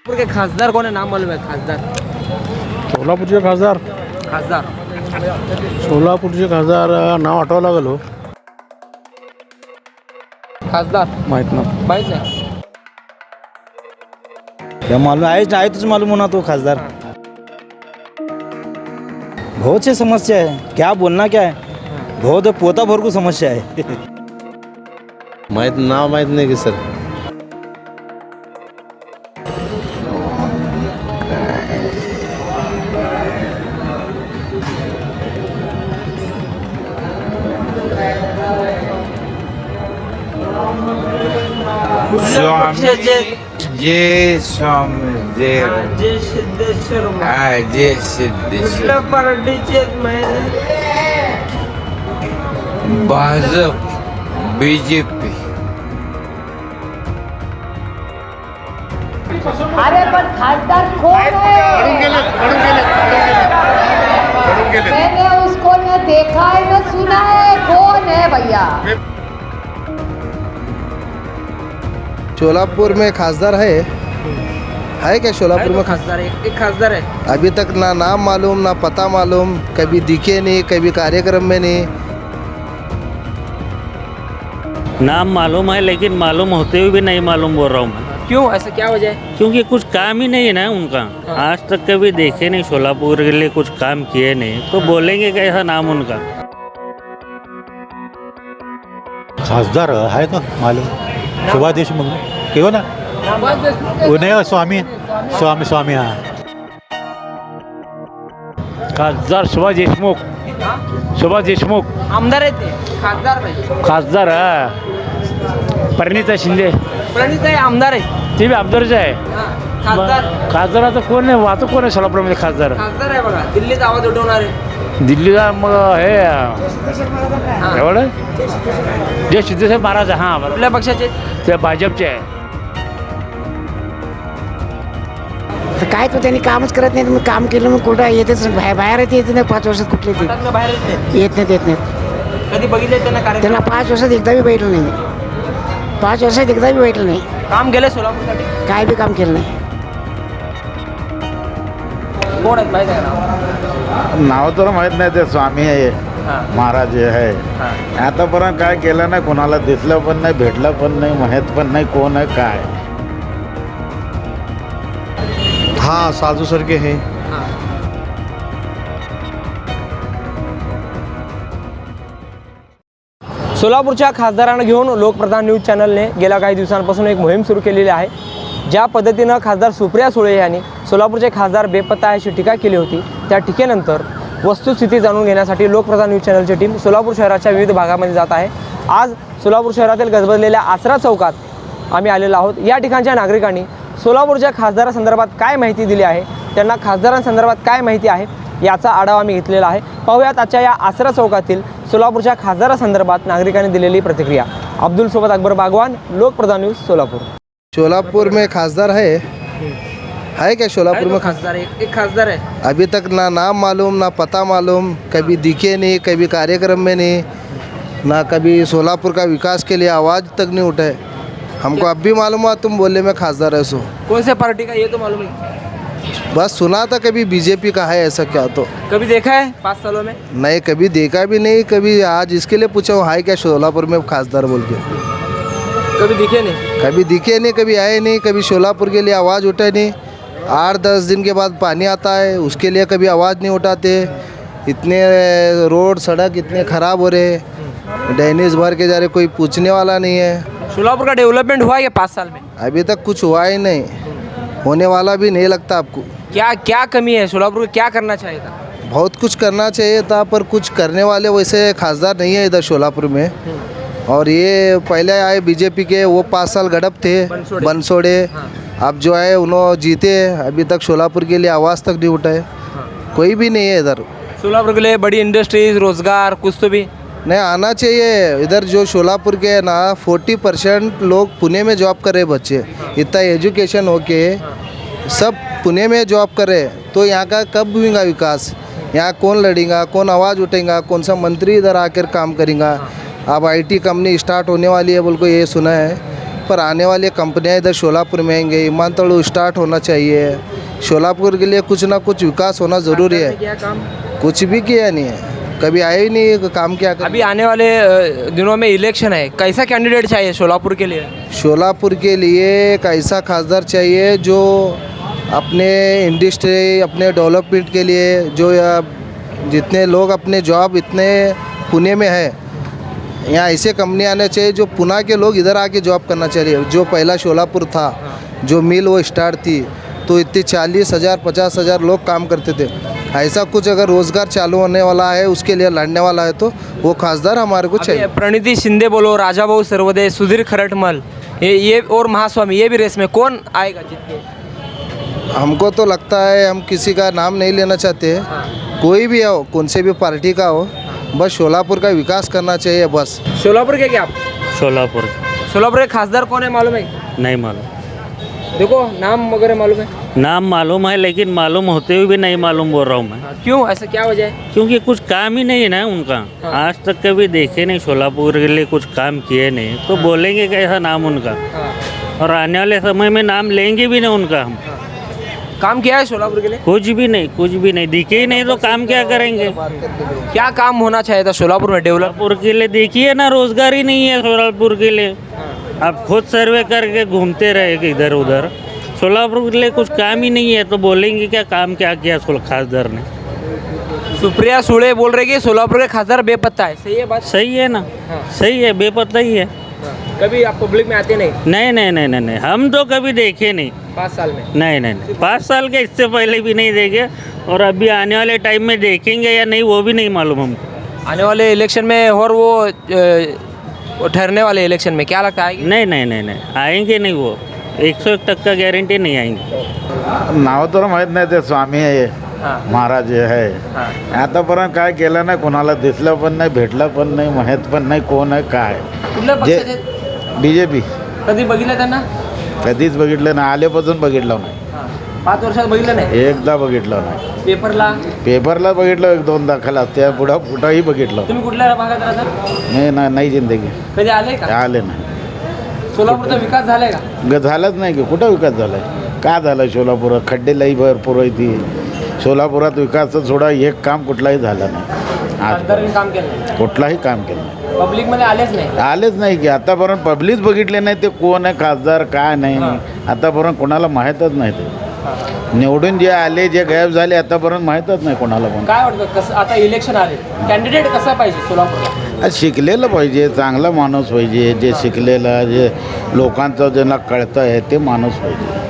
सोलापुर के खासदार कौन है, नाम मालूम है? खासदार, सोलापूरचे खासदार खासदार सोलापूरचे खासदार नाव आठवावं लागेल हो. खासदार माहीत ना. माहित नाही. क्या मालूम आहे तुझे मालूम होना तो खासदार. बहुत सी समस्या है, क्या बोलना क्या है. बहुत पोता भर को समस्या है. नाव माहीत नाही की सर. जय स्वामी जय जय सिद्धेश्वर जय सिद्धेश्वर. कुठल्या पार्टीचे भाजप बीजेपी. अरे पण खासदार कौन है? मैंने उसको न देखा है न सुना है. कौन है भैया? सोलापुर में खासदार है क्या? सोलापुर में खासदार एक खासदार है. अभी तक ना नाम मालूम ना पता मालूम, कभी दिखे नहीं, कभी कार्यक्रम में नहीं. नाम मालूम है लेकिन मालूम होते हुए भी नहीं मालूम बोल रहा हूँ मैं. क्यों, ऐसा क्या वजह है? क्योंकि कुछ काम ही नहीं है ना उनका. आज तक कभी देखे नहीं, सोलापुर के लिए कुछ काम किए नहीं, तो बोलेंगे कैसा नाम उनका. खासदार आहे का मालूम? सुभाष देशमुख केव्हा ना. नाही स्वामी स्वामी स्वामी हा खासदार सुभाष देशमुख. सुभाष देशमुख आमदार आहेत ते, खासदार नाही. खासदार परिणिता शिंदे प्रणित आहे, आमदार आहे. ते बी आमदारच आहे. खासदार खासदाराचं कोण आहे? वाहतूक कोण आहे सोलापूरमध्ये खासदार? खासदार आहे बघा, दिल्लीत आवाज उठवणार आहे. दिल्लीला मग हे एवढं जे सिद्धेश्वर महाराज. हां बरोबर. कुठल्या पक्षाचे? ते भाजपचे आहे. तर काय तो त्यांनी कामच करत नाही. मग काम केलं मग कुठं येतेच बाहेर येते नाही. 5 वर्षात कुठले ते मठातनं बाहेर येत नाही. येत नाहीत. कधी बघितले त्यांना कार्यक्रम? त्यांना 5 वर्षात एकदा बी बैठलं नाही. 5 वर्षात एकदा बी बैठलं नाही. काम केलं सोलापूरसाठी? काय बी काम केलं नाही. कोण आहेत माहिती आहे ना? नाव तर माहीत नाही. ते स्वामी आहे, हां महाराज आहे. हां. आतापर्यंत काय केलं नाही, कोणाला दिसलं पण नाही, भेटलं पण नाही, माहीत पण नाही कोण आहे काय. हाँ साधु सर के हैं. सोलापूरच्या खासदारांना घेऊन लोकप्रधान न्यूज चॅनलने गेल्या काही दिवसांपासून एक मोहीम सुरू केलेली आहे. ज्या पद्धतीनं खासदार सुप्रिया सुळे यांनी सोलापूरचे खासदार बेपत्ता अशी टीका केली होती, त्या टीकेनंतर वस्तुस्थिती जाणून घेण्यासाठी लोकप्रधान न्यूज चॅनलची टीम सोलापूर शहराच्या विविध भागामध्ये जात आहे. आज सोलापूर शहरातील गजबजलेल्या आसरा चौकात आम्ही आलेलो आहोत. या ठिकाणच्या नागरिकांनी सोलापूरच्या खासदारासंदर्भात काय माहिती दिली आहे, त्यांना खासदारांसंदर्भात काय माहिती आहे, याचा आढावा आम्ही घेतलेला आहे. पाहूयात आजच्या या आसरा चौकातील सोलापूरच्या खासदारासंदर्भात नागरिकांनी दिलेली प्रतिक्रिया. अब्दुल सोबत अकबर बागवान, लोकप्रधान न्यूज, सोलापूर. सोलापुर में खासदार है क्या? सोलापुर में खासदार एक खासदार है. अभी तक ना नाम मालूम ना पता मालूम, कभी दिखे नहीं, कभी कार्यक्रम में नहीं, ना कभी सोलापुर का विकास के लिए आवाज़ तक नहीं उठाए. हमको अब भी मालूम हुआ तुम बोले मैं खासदार है सो. कौन से पार्टी का ये तो मालूम है? बस सुना था कभी बीजेपी का है ऐसा क्या. तो कभी देखा है 5 सालों में? नहीं, कभी देखा भी नहीं. कभी आज इसके लिए पूछा हूँ है क्या सोलापुर में खासदार बोल के. कभी दिखे नहीं. कभी दिखे नहीं, कभी आए नहीं, कभी सोलापुर के लिए आवाज़ उठाए नहीं. 8-10 दिन के बाद पानी आता है, उसके लिए कभी आवाज़ नहीं उठाते. इतने रोड सड़क इतने ख़राब हो रहे, ड्रेनेज भर के जा रहे, कोई पूछने वाला नहीं है. सोलापुर का डेवलपमेंट हुआ है ये 5 साल में? अभी तक कुछ हुआ ही नहीं, होने वाला भी नहीं लगता आपको. क्या क्या कमी है सोलापुर को, क्या करना चाहिए था? बहुत कुछ करना चाहिए था, पर कुछ करने वाले वैसे खासदार नहीं है इधर सोलापुर में. और ये पहले आए बीजेपी के, वो 5 साल गड़प थे बनसोड़े. अब जो है उन्होंने जीते, अभी तक सोलापुर के लिए आवाज़ तक नहीं उठाए. कोई भी नहीं है इधर. सोलापुर के लिए बड़ी इंडस्ट्रीज, रोजगार कुछ तो भी नहीं आना चाहिए इधर. जो सोलापुर के ना 40% लोग पुणे में जॉब कर रहे बच्चे. इतना एजुकेशन होके सब पुणे में जॉब कर रहे, तो यहाँ का कब होगा विकास? यहाँ कौन लड़ेगा, कौन आवाज़ उठेगा, कौन सा मंत्री इधर आकर काम करेगा? अब आईटी कंपनी स्टार्ट होने वाली है बोल को ये सुना है, पर आने वाली कंपनियां इधर शोलापुर में आएंगे, विमानतल स्टार्ट होना चाहिए। शोलापुर के लिए कुछ ना कुछ विकास होना ज़रूरी है। क्या काम कुछ भी किया नहीं है, कभी आए ही नहीं, काम क्या कर। अभी आने वाले दिनों में इलेक्शन है, कैसा कैंडिडेट चाहिए शोलापुर के लिए? शोलापुर के लिए एक ऐसा खासदार चाहिए जो अपने इंडस्ट्री, अपने डेवलपमेंट के लिए, जो जितने लोग अपने जॉब इतने पुणे में है, यहाँ ऐसे कंपनी आने चाहिए जो पुणे के लोग इधर आके जॉब करना चाहिए। जो पहला शोलापुर था, जो मिल वो स्टार्ट थी, तो इतने 40,000 50,000 लोग काम करते थे। ऐसा कुछ अगर रोज़गार चालू होने वाला है, उसके लिए लड़ने वाला है, तो वो खासदार हमारे को चाहिए। प्रणिती शिंदे बोलो, राजाभाऊ सर्वदे, सुधीर खरटमल, ये और महास्वामी, ये भी रेस में कौन आएगा जीत के? हमको तो लगता है, हम किसी का नाम नहीं लेना चाहते, कोई भी हो, कौन से भी पार्टी का हो, बस शोलापुर का विकास करना चाहिए बस। शोलापुर के क्या आप? शोलापुर शोलापुर के खासदार कौन है मालूम है? नहीं मालूम, देखो नाम वगैरह मालूम है? नाम मालूम है लेकिन मालूम होते हुए भी नहीं मालूम बोल रहा हूँ मैं। क्यों, ऐसा क्या वजह है? क्योंकि कुछ काम ही नहीं है ना उनका। आज तक कभी देखे नहीं, शोलापुर के लिए कुछ काम किए नहीं, तो बोलेंगे कैसा नाम उनका? और आने वाले समय में नाम लेंगे भी नहीं उनका हम। काम किया है शोलापुर के लिए? कुछ भी नहीं, दिखे ही नहीं तो काम क्या करेंगे? क्या काम होना चाहिए था शोलापुर में डेवलप? शोलापुर के लिए देखिए ना, रोजगार ही नहीं है शोलापुर के लिए। आप खुद सर्वे करके घूमते रहे इधर उधर, शोलापुर के लिए कुछ काम ही नहीं है, तो बोलेंगे क्या काम क्या किया खासदार ने? सुप्रिया सुळे बोल रहे कि सोलापुर के खासदार बेपत्ता है, सही है बात? सही है ना, सही है, बेपत्ता ही है। कभी आप पब्लिक में आते नहीं? नहीं, हम तो कभी देखे नहीं 5 साल में। नहीं 5 साल के इससे पहले भी नहीं देखे, और अभी आने वाले टाइम में देखेंगे या नहीं वो भी नहीं मालूम हमको। आने वाले इलेक्शन में और वो ठहरने वाले इलेक्शन में क्या लगता है? नहीं आएंगे नहीं, वो 101% गॅरंटी नाही आएंगे। नाव तर माहीत नाही, ते स्वामी आहे महाराज आहे, आतापर्यंत काय केलं नाही, कोणाला दिसलं पण नाही, भेटलं पण नाही, माहीत पण नाही कोण आहे काय. कुठल्या जे पक्षाचे? BJP कधी बघितलं त्यांना? कधीच बघितलं नाही, आल्यापासून बघितलं नाही, 5 वर्षात बघितलं नाही? एकदा बघितलं नाही. पेपरला बघितलं, 1-2 दाखल त्या कुठंही बघितलं. तुम्ही कुठल्या भागात राहता? नाही जिंदगी कधी आले का? आले नाही. सोलापूरचा विकास झालाय का? झालंच नाही की, कुठं विकास झालाय? का झालं शोलापुरात? खड्डे लई भरपूर आहे ती. सोलापुरात विकास सोडा एक काम कुठलाही झालं नाही. खासदारांनी काम केलं नाही, कुठलाही काम केलं नाही, पब्लिक मध्ये आलेच नाही की आतापर्यंत पब्लिक बघितले नाही ते कोण आहे खासदार काय नाही. आतापर्यंत कोणाला माहीतच नाही. ते निवडून जे आले, जे गायब झाले, आतापर्यंत माहीतच नाही कोणाला पण. काय वाटतं कसं आता इलेक्शन आले, कॅन्डिडेट कसा पाहिजे सोलापूरला? शिकलेलं पाहिजे, चांगला माणूस पाहिजे, जे शिकलेला, जे लोकांचं ज्यांना कळतं आहे ते माणूस पाहिजे.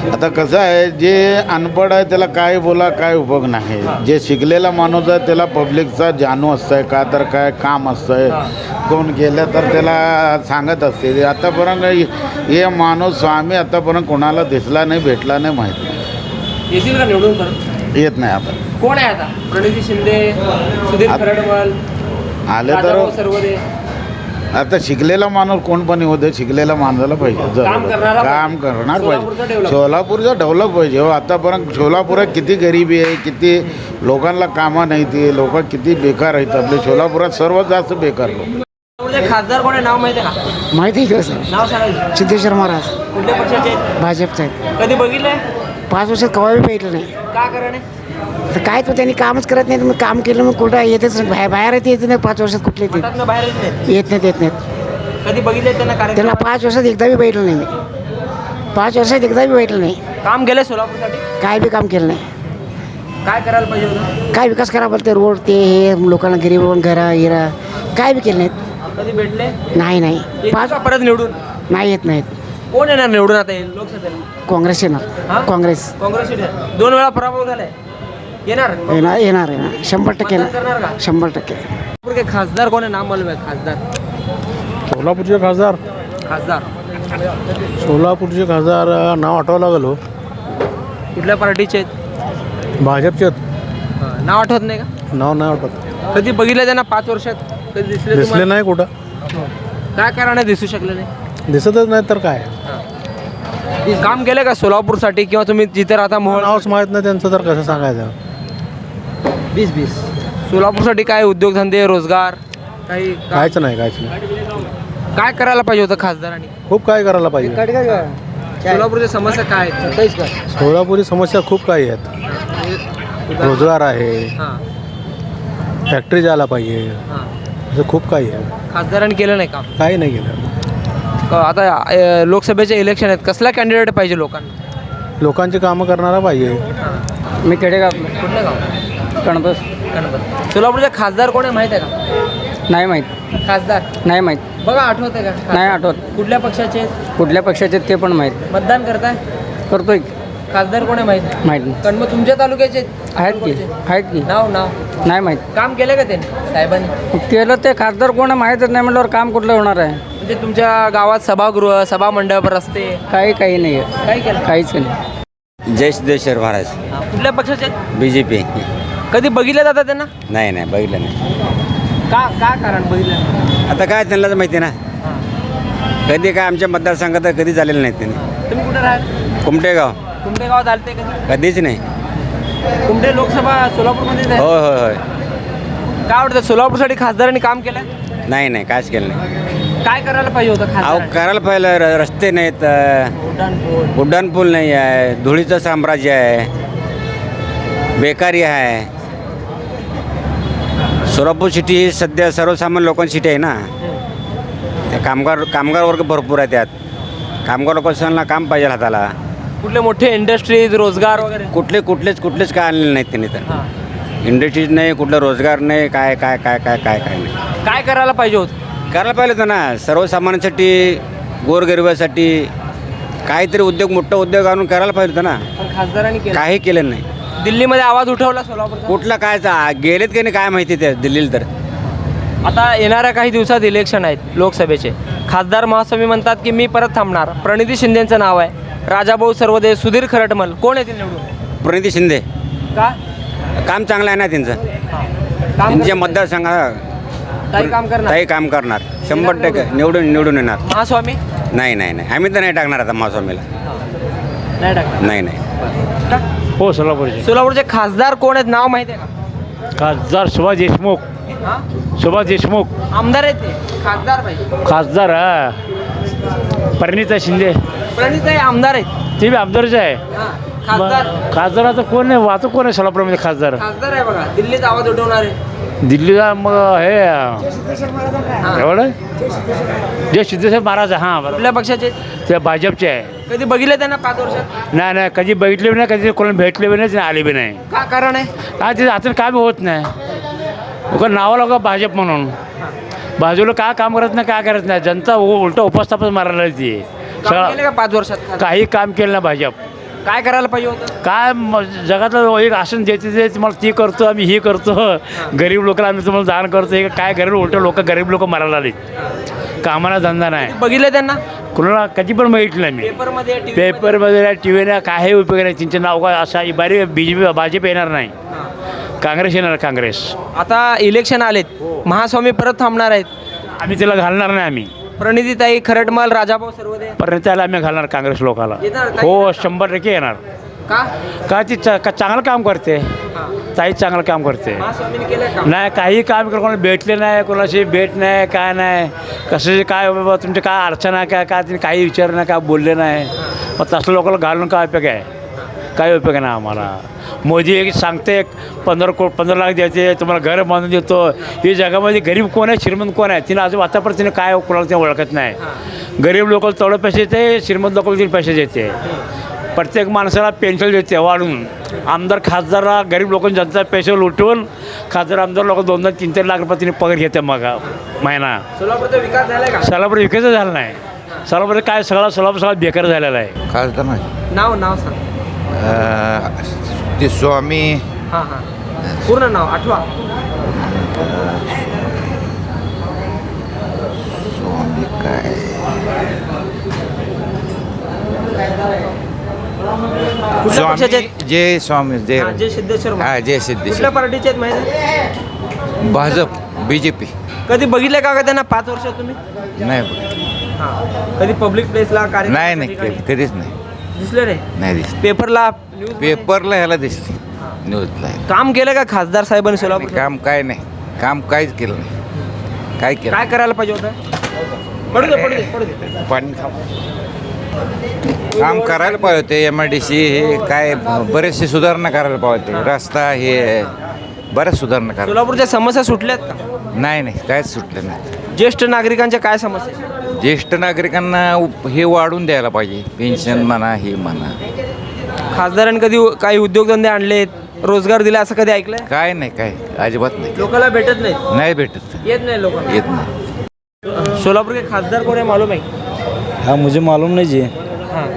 आता कसं आहे, जे अनपढ आहे त्याला काय बोला काय उपयोग नाही. जे शिकलेला माणूस आहे त्याला पब्लिकचा जाणू असतं आहे, का तर काय काम असतं आहे, कोण गेलं तर त्याला सांगत असते. आतापर्यंत हे माणूस स्वामी आतापर्यंत कोणाला दिसला नाही, भेटला नाही, माहीत नाही. येतील का निवडून परत? येत नाही. आता कोण आहे आता? प्रणिती शिंदे, सुधीर खरटमल, आले राजाभाऊ तर सर्वदे. आता शिकलेला माणूस कोण पण होते, शिकलेला माणसाला पाहिजे, काम करणारा काम करणार सोलापूरचं पाहिजे. डेव्हलप. सोलापूरचं डेव्हलप पाहिजे. हो, आतापर्यंत सोलापुरात किती गरिबी आहे, किती लोकांना कामं नाही, ती लोक किती बेकार आहेत. आपले सोलापुरात सर्वात जास्त बेकार लोक. सोलापूरचे खासदार कोण आहे, नाव माहिती आहे का? माहिती आहे का सर? नाव सांगायचं. सिद्धेश्वर महाराज कुठल्या पक्षाचे आहेत? भाजपचा आहे. कधी बघितलंय? 5 वर्षात कवा बी भेटलं नाही. का कारण आहे? तर काय तो त्यांनी कामच करत नाही, मग काम केलं मग कुठं येतेच नाही, बाहेर येत नाही. 5 वर्षात कुठले ते मठातनं बाहेर येत नाहीत. येत नाहीत. कधी बघितलंय त्यांना कार्यक्रम? त्यांना 5 वर्षात एकदा बी भेटलं नाही मी. 5 वर्षात एकदा बी भेटलं नाही. काम केलंय सोलापूरसाठी? काय बी काम केलं नाही. काय करायला पाहिजे होतं? काय विकास करा बोलते, रोड ते हे लोकांना गरीब घरा हिरा काय बी केलं नाहीत. कधी भेटले? नाही येतील 5 का परत निवडून? नाही येत नाहीत. कोण येणार निवडून आता येईल लोकसभेला? काँग्रेस येणार. हा? काँग्रेस काँग्रेस येणार. 2 वेळा पराभव झालाय. येणार? येणार 100% मतदान करणार का? 100%. सोलापूर के खासदार कोण आहे, नाम मालूम आहे? सोलापूरचे खासदार नाव आठवावं लागेल. हो, कुठल्या पार्टीचे आहेत? भाजपचे नाव आठवत नाही का? नाव नाही आठवत. कधी बघितलं त्यांना 5 वर्षात? कधी दिसले दिसले तुम्हाला? नाही कुठं, काय कारण आहे दिसू शकले नाही? दिसतच नाही तर काय. काम केलं का सोलापूरसाठी, किंवा तुम्ही जिथे राहता मोहोळ? नावच माहीत नाही त्यांचं तर कसं सांगायचं. 20 सोलापूरसाठी काय उद्योगधंदे, रोजगार काही काम? काहीच नाही. काय करायला पाहिजे होतं खासदारांनी? खूप काय करायला पाहिजे. सोलापूरच्या समस्या काय आहेत? सोलापुरी समस्या खूप काही आहेत. रोजगार आहे, हां फॅक्टरी जायला पाहिजे, हां. असं खूप काही आहे. खासदारांनी केलं नाही काम. काही नाही केलं. आता लोकसभेचे इलेक्शन आहेत, कसला कॅन्डिडेट पाहिजे लोकांना? लोकांची कामं करणारा पाहिजे. मी खेडेगाव. कुठलं गाव? कणबस. गणपत. सोलापूरचे खासदार कोण आहे माहीत आहे का? नाही माहीत. खासदार नाही माहीत. बघा, आठवत आहे का? नाही आठवत. कुठल्या पक्षाचे आहेत? कुठल्या पक्षाचे ते पण माहीत. मतदान करताय? करतोय. खासदार कोण आहे माहीत नाही. माहीत नाही. पण मग तुमच्या तालुक्याचे आहेत की. आहेत की. नाव नाही माहीत. काम केलं का त्यांनी साहेबांनी? केलं ते खासदार कोण आहे माहीतच नाही म्हटल्यावर काम कुठलं होणार आहे. म्हणजे तुमच्या गावात सभागृह, सभा मंडप, रस्ते काही नाही आहे. काय केलं? काहीच नाही. जय सिद्धेश्वर महाराज, कुठल्या पक्षाचे आहेत? BJP. कधी बघितलं जातं त्यांना? नाही नाही बघितलं नाही. का कारण बघितलं? आता काय त्यांनाच माहिती ना, कधी काय आमच्या मतदारसंघात कधी झालेलं नाही त्यांनी. तुम्ही कुठे राहत? कुमटेगाव. कुमटे गावात आलते कधी? कधीच नाही. कुमटे लोकसभा सोलापूरमध्येच आहे. होय होय होय. काय वाटतं, सोलापूरसाठी खासदारांनी काम केलं? नाही नाही काहीच केलं नाही. काय करायला पाहिजे होतं अहो खासदार? करायला पाहिलं, रस्ते नाहीत, उड्डाणपूल नाही आहे, धुळीचं साम्राज्य आहे, बेकारी आहे. सोलापूर सिटी ही सध्या सर्वसामान्य लोकांची सिटी आहे ना. त्या कामगार वर्ग भरपूर आहे त्यात. कामगार लोकांना काम पाहिजे हाताला. कुठले मोठे इंडस्ट्रीज, रोजगार वगैरे? कुठलेच काय आणलेले नाहीत त्यांनी तर. इंडस्ट्रीज नाही, कुठलं रोजगार नाही, काय नाही. काय करायला पाहिजे होतं? करायला पाहिलं होतं ना, सर्वसामान्यांसाठी, गोरगरिबासाठी काहीतरी मोठा उद्योग आणून करायला पाहिजे होतं ना. पण खासदारांनी केलं? काही केलं नाही. दिल्लीमध्ये आवाज उठवला सोलापूर? कुठला काय गेलेत की नाही काय माहिती ते दिल्लीला. तर आता येणाऱ्या काही दिवसात इलेक्शन आहेत लोकसभेचे. खासदार महास्वामी म्हणतात की मी परत थांबणार. प्रणिती शिंदेचं नाव आहे, राजाभाऊ सर्वदे, सुधीर खरटमल. कोण येतील निवडून? प्रणिती शिंदे. का? काम चांगलं आहे ना त्यांचं. काम त्यांच्या मतदारसंघात काही काम करणार? काही काम करणार. 100% निवडून येणार. महास्वामी नाही आम्ही तर नाही टाकणार आता महास्वामीला. नाही टाकणार. नाही. हो, सोलापूरचे सोलापूरचे खासदार कोण आहेत, नाव माहिती आहे का? खासदार सुभाष देशमुख. हां, सुभाष देशमुख आमदार आहेत ते, खासदार पाहिजे. खासदार. परिणिता शिंदे प्रणित आहे, आमदार आहेत. ते बी आमदारच आहे. हां, खासदार. खासदाराचं कोण आहे, वाहतूक कोण आहे सोलापूरमध्ये खासदार? खासदार आहे बघा, दिल्लीत आवाज उठवणार आहे. दिल्लीला मग हे एवढं जे सिद्धेश्वर महाराज. हां बरोबर. कुठल्या पक्षाचे? ते भाजपचे आहे. कधी बघितलं त्यांना 5 वर्षात? नाही कधी बघितले बी नाही, कधी कोणाला भेटले बी नाही, आले बी नाही. का कारण आहे? काय ते आता काय बी होत नाही. उगा नावाला का भाजप म्हणून. बाजूला काय काम करत नाही, काय करत नाही. जनता उलटा उपस्थापन मारायला ती काम केलं का 5 वर्षात? काही काम केलं ना भाजप. काय करायला पाहिजे होतं? काय जगातलं एक आसन देते तुम्हाला ती करतो, आम्ही ही करतो, गरीब लोकांना आम्ही तुम्हाला दान करतो. हे काय गरीब उलट गरीब लोक मारायला आले. कामाला धंदा नाही. बघितलं त्यांना कुणाला कधी पण बघितलं नाही मी. पेपरमध्ये, पेपरमध्ये, TVला काही उपयोग नाही. त्यांचे नाव काय असा बारी BJP भाजप येणार नाही, काँग्रेस येणार. काँग्रेस. आता इलेक्शन आलेत, महास्वामी परत थांबणार आहेत. आम्ही त्याला घालणार नाही. आम्ही प्रणितीताई खरटमल, राजाभाऊ सर्वदे पण त्याला आम्ही घालणार काँग्रेस लोकाला. येणार ताई? हो, 100% येणार. का? ती चांगलं काम करते. ताई चांगलं काम करते. महास्वामीने केलं का? नाही काही काम कोणाला भेटले नाही, कोणाशी भेट नाही, काय नाही. कशाचे काय बाबा तुमचे काय अडचण आहे काय तिने काही विचार नाही, काय बोलले नाही. मग तसं लोकांना घालून काय उपयोग आहे? काय उपयोग नाही आम्हाला. मोदी एक सांगते 15 लाख द्यायचे, तुम्हाला घर बांधून देतो. ही जगामध्ये गरीब कोण आहे, श्रीमंत कोण आहे, तिने अजून आतापर्यंत तिने काय कोणाला ते ओळखत नाही. गरीब लोकांना तेवढं पैसे देते, श्रीमंत लोकांना तिने पैसे देते. प्रत्येक माणसाला पेन्शन देते वाढून. आमदार खासदारला गरीब लोकांनी जनता पैसे लुटवून खासदार आमदार लोक 2-2, 3-3 लाख रुपये तिने पगार घेते मग महिना. सोलापूरचा विकास झालाय का? सोलापूर विकास झाला नाही. सोलापूर काय सोलापूर सगळा बेकार झालेला आहे. खासदार नाही. नाव सांग. ते स्वामी. हां, पूर्ण नाव आठवा. स्वामी काय कुठल्या पक्षाचे आहेत? जय स्वामी. जय सिद्धेश्वर. हा, जय सिद्धेश्वर. कुठल्या पार्टीचे आहेत माहिती आहे? भाजप, BJP. कधी बघितलं का त्यांना 5 वर्षात तुम्ही? नाही. हां. कधी पब्लिक प्लेसला नाही कधीच नाही. दिसले नाही दिसत. पेपरला, पेपरला ह्याला दिसते, न्यूजला. काम केलं का खासदार साहेबांनी सोलापूर? काम काय नाही, काम काहीच केलं नाही. काय केलं? काय करायला पाहिजे होतं? पाणी काम करायला पाहिजे होते MIDC हे काय बरेचसे सुधारणा करायला पाहिजे होते रस्ता हे बऱ्याच सुधारणा करायला सोलापूरच्या समस्या सुटल्यात का? नाही काहीच सुटलं नाही. ज्येष्ठ नागरिकांच्या काय समस्या आहेत? ज्येष्ठ नागरिकांना हे वाढून द्यायला पाहिजे पेन्शन म्हणा हे म्हणा. खासदारांनी कधी काही उद्योगधंदे आणलेत, रोजगार दिला असं कधी ऐकलंय? काय नाही काय अजिबात नाही लोकांना भेटत नाही, नाही भेटत येत नाही लोकांना. येत नाही. सोलापुर के खासदार कोण आहे मालूम आहे? हाँ मुझे मालूम नहीं जी हाँ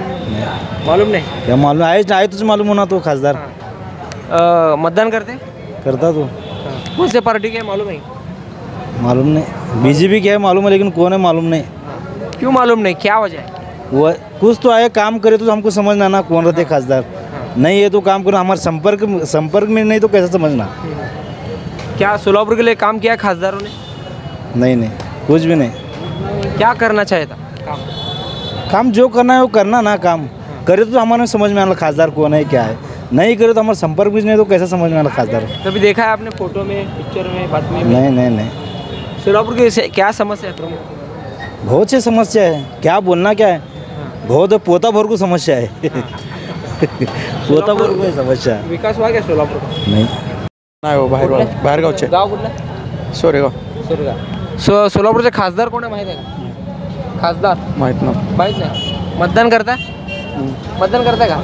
मालूम नहीं. क्या मालूम आए तुझे मालूम होना तो खासदार मतदान करते? करता तो कौन से पार्टी के मालूम है? मालूम नहीं बीजेपी क्या है मालूम है लेकिन कौन है मालूम नहीं. क्यों मालूम नहीं, क्या वजह है? वो कुछ तो आए काम करे तो हमको समझना ना कौन रहते खासदार. नहीं है तो काम करो हमारे संपर्क में नहीं तो कैसे समझना. क्या सोलापुर के लिए काम किया खासदारों ने? नहीं कुछ भी नहीं. क्या करना चाहिए था? काम जो करना है वो करना ना. काम करे तो हमारे समझ में आना खासदार कौन है क्या है. नहीं करे तो हमारा संपर्क भी नहीं तो कैसे समझ में आना खासदार. कभी देखा है आपने फोटो में, पिक्चर में, बातमी में? नहीं सोलापुर की क्या समस्या है प्रमुख? बहुत सी समस्या है. क्या बोलना क्या है. बहुत पोता भर को समस्या है. पोता भर को समस्या है. विकास हुआ क्या सोलापुर का? नहीं हो बाहेर गावचे. गाव कुठलं? सोरेगाव. सोलापूरचे खासदार कोण आहे माहिती आहे का? खासदार माहित नाही. मतदान करताय? मतदान करताय का?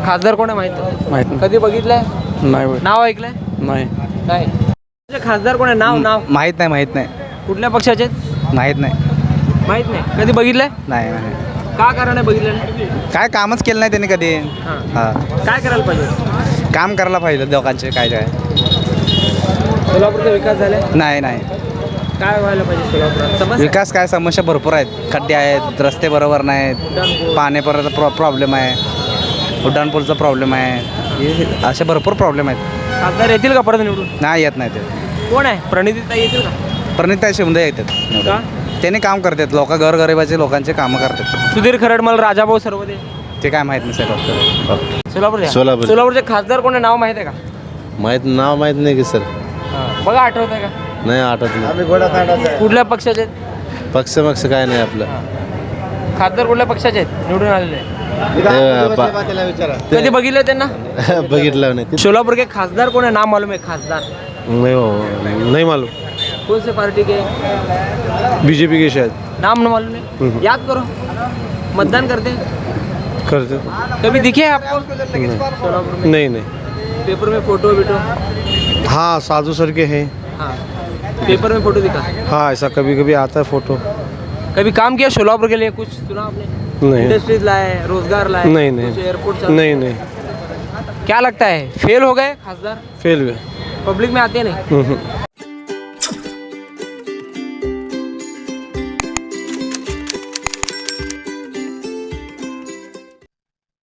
खासदार कोण आहे माहित? कधी बघितलंय? नाही. नाव ऐकलंय? नाही. खासदार कोण आहे? नाव माहीत नाही कुठल्या पक्षाचे आहेत? माहीत नाही. कधी बघितलंय? नाही का कारण आहे बघितलं नाही? काय कामच केलं नाही त्यांनी कधी. हां काय करायला पाहिजे? काम करायला पाहिजे लोकांचे. काय सोलापूरचा विकास झालाय? नाही काय व्हायला पाहिजे सोलापुरात? समस्या विकास काय समस्या भरपूर आहेत. खड्डे आहेत, रस्ते बरोबर नाहीत, पाण्यापर्यंत प्रॉब्लेम आहे, उड्डाणपूलचा प्रॉब्लेम आहे. हे असे भरपूर प्रॉब्लेम आहेत. खासदार येतील का परत निवडून? नाही येत नाही ते. कोण आहे? प्रणितीताई येतील का? प्रणिताई शिंदे येतात. का? त्यांनी काम करतात. गरीबाचे लोकांचे कामं करतात. सुधीर खरडमल, राजाभाऊ सर्वदे, ते काय माहीत नाही सर. सोलापूरचे खासदार कोण आहे? नाव माहिती आहे का? नाव माहीत नाही की सर. बघा आठवत आहे का? नाही आठवत नाही. कुठल्या पक्षाचे आहेत? पक्ष काय नाही आपलं. खासदार कुठल्या पक्षाचे आहेत निवडून आलेले? कधी बघितलं त्यांना? बघितलं नाही. सोलापुर के खासदार कोण आहे? नाम मालूम है खासदार? नहीं मालूम. कौन से पार्टी के? बीजेपी के शायद. नाम न मालूम है? याद करो. मतदान करते? कभी दिखे आपको सोलापुर में? नहीं पेपर में फोटो बिटो? हाँ साधु सर के हैं. हाँ पेपर में फोटो दिखा? हाँ ऐसा कभी आता है फोटो. कभी काम किया सोलापुर के लिए? कुछ सुना आपने? नहीं इंडस्ट्रीज लाए, रोजगार लाए, कुछ एयरपोर्ट? नहीं क्या लगता है फेल हो गए खासदार? फेल हुए. पब्लिक में आते नहीं?